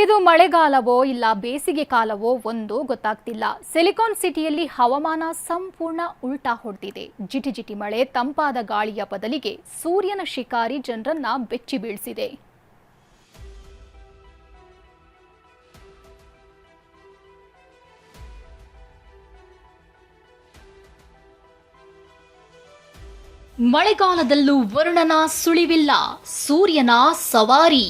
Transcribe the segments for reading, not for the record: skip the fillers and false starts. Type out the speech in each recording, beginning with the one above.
ಇದು ಮಳೆಗಾಲವೋ ಇಲ್ಲ ಬೇಸಿಗೆ ಕಾಲವೋ ಒಂದು ಗೊತ್ತಾಗ್ತಿಲ್ಲ. ಸಿಲಿಕಾನ್ ಸಿಟಿಯಲ್ಲಿ ಹವಾಮಾನ ಸಂಪೂರ್ಣ ಉಲ್ಟಾ ಹೊಡೆದಿದೆ. ಜಿಟಿ ಮಳೆ, ತಂಪಾದ ಗಾಳಿಯ ಬದಲಿಗೆ ಸೂರ್ಯನ ಶಿಕಾರಿ ಜನರನ್ನ ಬೆಚ್ಚಿ ಬೀಳಿಸಿದೆ. ಮಳೆಗಾಲದಲ್ಲೂ ವರ್ಣನ ಸುಳಿವಿಲ್ಲ, ಸೂರ್ಯನ ಸವಾರಿ.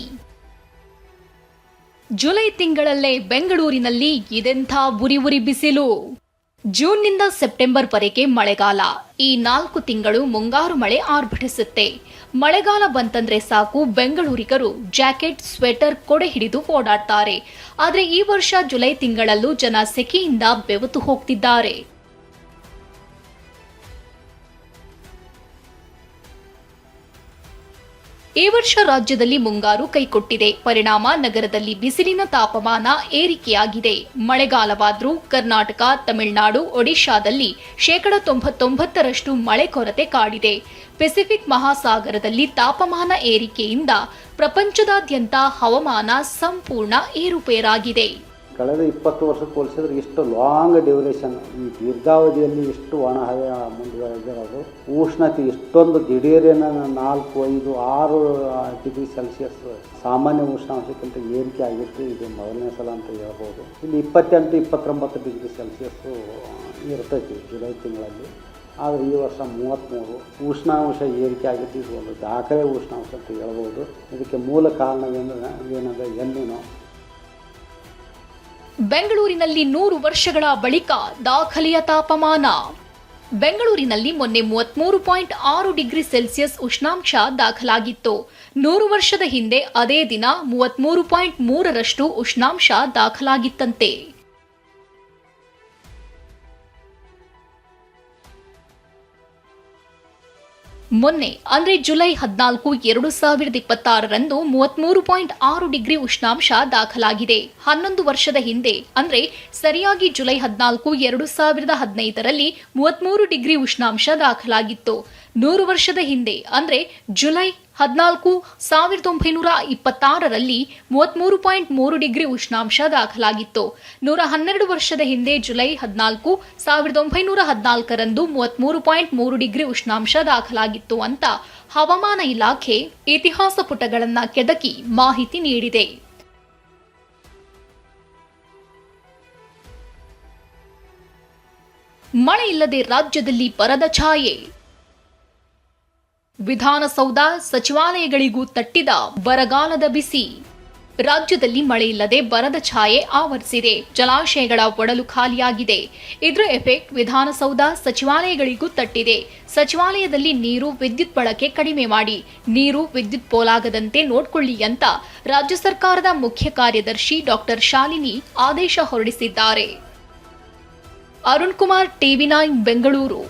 ಜುಲೈ ತಿಂಗಳಲ್ಲೇ ಬೆಂಗಳೂರಿನಲ್ಲಿ ಇದೆಂಥ ಉರಿ ಬಿಸಿಲು. ಜೂನ್ನಿಂದ ಸೆಪ್ಟೆಂಬರ್ ವರೆಗೆ ಮಳೆಗಾಲ. ಈ 4 ತಿಂಗಳು ಮುಂಗಾರು ಮಳೆ ಆರ್ಭಟಿಸುತ್ತೆ. ಮಳೆಗಾಲ ಬಂತಂದ್ರೆ ಸಾಕು, ಬೆಂಗಳೂರಿಗರು ಜಾಕೆಟ್, ಸ್ವೆಟರ್, ಕೊಡೆ ಹಿಡಿದು ಓಡಾಡ್ತಾರೆ. ಆದ್ರೆ ಈ ವರ್ಷ ಜುಲೈ ತಿಂಗಳಲ್ಲೂ ಜನ ಸೆಕೆಯಿಂದ ಬೆವತು ಹೋಗ್ತಿದ್ದಾರೆ. ಈ ವರ್ಷ ರಾಜ್ಯದಲ್ಲಿ ಮುಂಗಾರು ಕೈಕೊಟ್ಟಿದೆ. ಪರಿಣಾಮ ನಗರದಲ್ಲಿ ಬಿಸಿಲಿನ ತಾಪಮಾನ ಏರಿಕೆಯಾಗಿದೆ. ಮಳೆಗಾಲವಾದ್ರೂ ಕರ್ನಾಟಕ, ತಮಿಳುನಾಡು, ಒಡಿಶಾದಲ್ಲಿ 99% ಮಳೆ ಕೊರತೆ ಕಾಡಿದೆ. ಪೆಸಿಫಿಕ್ ಮಹಾಸಾಗರದಲ್ಲಿ ತಾಪಮಾನ ಏರಿಕೆಯಿಂದ ಪ್ರಪಂಚದಾದ್ಯಂತ ಹವಾಮಾನ ಸಂಪೂರ್ಣ ಏರುಪೇರಾಗಿದೆ. ಕಳೆದ 20 ವರ್ಷಕ್ಕೆ ಹೋಲಿಸಿದ್ರೆ ಇಷ್ಟು ಲಾಂಗ್ ಡ್ಯೂರೇಷನ್, ಈ ದೀರ್ಘಾವಧಿಯಲ್ಲಿ ಇಷ್ಟು ಒಣಹವೆ ಮುಂದುವರೆದಿರೋದು, ಉಷ್ಣತೆ ಇಷ್ಟೊಂದು ದಿಢೀರೇನ 4, 5, 6 ಡಿಗ್ರಿ ಸೆಲ್ಸಿಯಸ್ ಸಾಮಾನ್ಯ ಉಷ್ಣಾಂಶಕ್ಕಿಂತ ಏರಿಕೆ ಆಗಿತ್ತು. ಇದು ಮೊದಲನೇ ಸಲ ಅಂತ ಹೇಳ್ಬೋದು. ಇಲ್ಲಿ 28, 29 ಡಿಗ್ರಿ ಸೆಲ್ಸಿಯಸ್ಸು ಇರ್ತೈತಿ ಜುಲೈ ತಿಂಗಳಲ್ಲಿ. ಆದರೆ ಈ ವರ್ಷ 33 ಉಷ್ಣಾಂಶ ಏರಿಕೆ ಆಗಿತ್ತು. ಇದು ಒಂದು ದಾಖಲೆ ಉಷ್ಣಾಂಶ ಅಂತ ಹೇಳ್ಬೋದು. ಇದಕ್ಕೆ ಮೂಲ ಕಾರಣವೇನಂದರೆ ಎಲ್ಲಿನೋ ಬೆಂಗಳೂರಿನಲ್ಲಿ 100 ವರ್ಷಗಳ ಬಳಿಕ ದಾಖಲೆಯ ತಾಪಮಾನ. ಬೆಂಗಳೂರಿನಲ್ಲಿ ಮೊನ್ನೆ 33.6 ಡಿಗ್ರಿ ಸೆಲ್ಸಿಯಸ್ ಉಷ್ಣಾಂಶ ದಾಖಲಾಗಿತ್ತು. 100 ವರ್ಷದ ಹಿಂದೆ ಅದೇ ದಿನ 33.3ರಷ್ಟು ಉಷ್ಣಾಂಶ ದಾಖಲಾಗಿತ್ತಂತೆ. ಮೊನ್ನೆ ಅಂದ್ರೆ ಜುಲೈ 14, 2026ರಂದು 33.6 ಡಿಗ್ರಿ ಉಷ್ಣಾಂಶ ದಾಖಲಾಗಿದೆ. 11 ವರ್ಷದ ಹಿಂದೆ ಅಂದ್ರೆ ಸರಿಯಾಗಿ ಜುಲೈ 14, 2015ರಲ್ಲಿ 33 ಡಿಗ್ರಿ ಉಷ್ಣಾಂಶ ದಾಖಲಾಗಿತ್ತು. 100 ವರ್ಷದ ಹಿಂದೆ ಅಂದ್ರೆ ಜುಲೈ 14, 1926ರಲ್ಲಿ 33.3 ಡಿಗ್ರಿ ಉಷ್ಣಾಂಶ ದಾಖಲಾಗಿತ್ತು. 112 ವರ್ಷದ ಹಿಂದೆ ಜುಲೈ 14, 1914ರಂದು 33.3 ಡಿಗ್ರಿ ಉಷ್ಣಾಂಶ ದಾಖಲಾಗಿತ್ತು ಅಂತ ಹವಾಮಾನ ಇಲಾಖೆ ಇತಿಹಾಸ ಪುಟಗಳನ್ನ ಕೆದಕಿ ಮಾಹಿತಿ ನೀಡಿದೆ. ಮಳೆ ಇಲ್ಲದೆ ರಾಜ್ಯದಲ್ಲಿ ಬರದ ಛಾಯೆ. ವಿಧಾನಸೌಧ, ಸಚಿವಾಲಯಗಳಿಗೂ ತಟ್ಟಿದ ಬರಗಾಲದ ಬಿಸಿ. ರಾಜ್ಯದಲ್ಲಿ ಮಳೆಯಿಲ್ಲದೆ ಬರದ ಛಾಯೆ ಆವರಿಸಿದೆ. ಜಲಾಶಯಗಳ ಒಡಲು ಖಾಲಿಯಾಗಿದೆ. ಇದರ ಎಫೆಕ್ಟ್ ವಿಧಾನಸೌಧ, ಸಚಿವಾಲಯಗಳಿಗೂ ತಟ್ಟಿದೆ. ಸಚಿವಾಲಯದಲ್ಲಿ ನೀರು, ವಿದ್ಯುತ್ ಬಳಕೆ ಕಡಿಮೆ ಮಾಡಿ, ನೀರು, ವಿದ್ಯುತ್ ಪೋಲಾಗದಂತೆ ನೋಡ್ಕೊಳ್ಳಿ ಅಂತ ರಾಜ್ಯ ಸರ್ಕಾರದ ಮುಖ್ಯ ಕಾರ್ಯದರ್ಶಿ ಡಾಕ್ಟರ್ ಶಾಲಿನಿ ಆದೇಶ ಹೊರಡಿಸಿದ್ದಾರೆ. ಅರುಣ್ ಕುಮಾರ್, TV9 ಬೆಂಗಳೂರು.